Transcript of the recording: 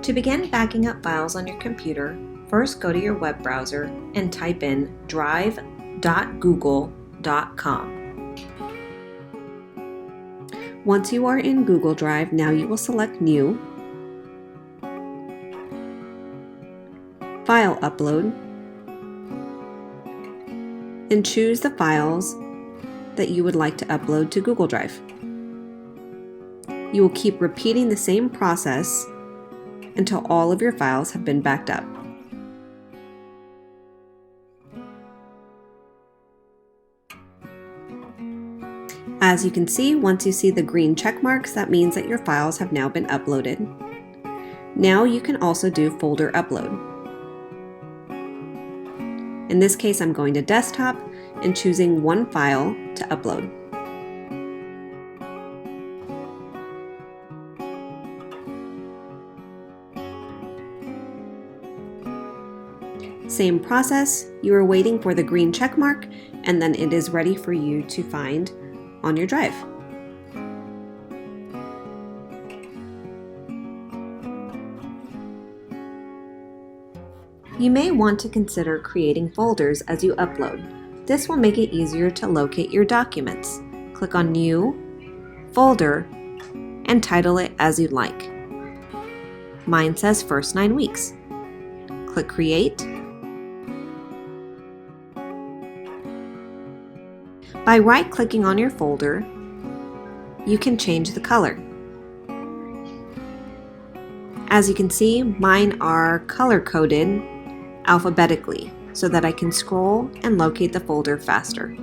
To begin backing up files on your computer, first go to your web browser and type in drive.google.com. Once you are in Google Drive, now you will select New, File Upload, and choose the files that you would like to upload to Google Drive. You will keep repeating the same process until all of your files have been backed up. As you can see, once you see the green check marks, that means that your files have now been uploaded. Now you can also do folder upload. In this case, I'm going to desktop and choosing one file to upload. Same process, you are waiting for the green check mark, and then it is ready for you to find on your drive. You may want to consider creating folders as you upload. This will make it easier to locate your documents. Click on New, Folder, and title it as you'd like. Mine says First 9 Weeks. Click Create. By right-clicking on your folder, you can change the color. As you can see, mine are color-coded alphabetically so that I can scroll and locate the folder faster.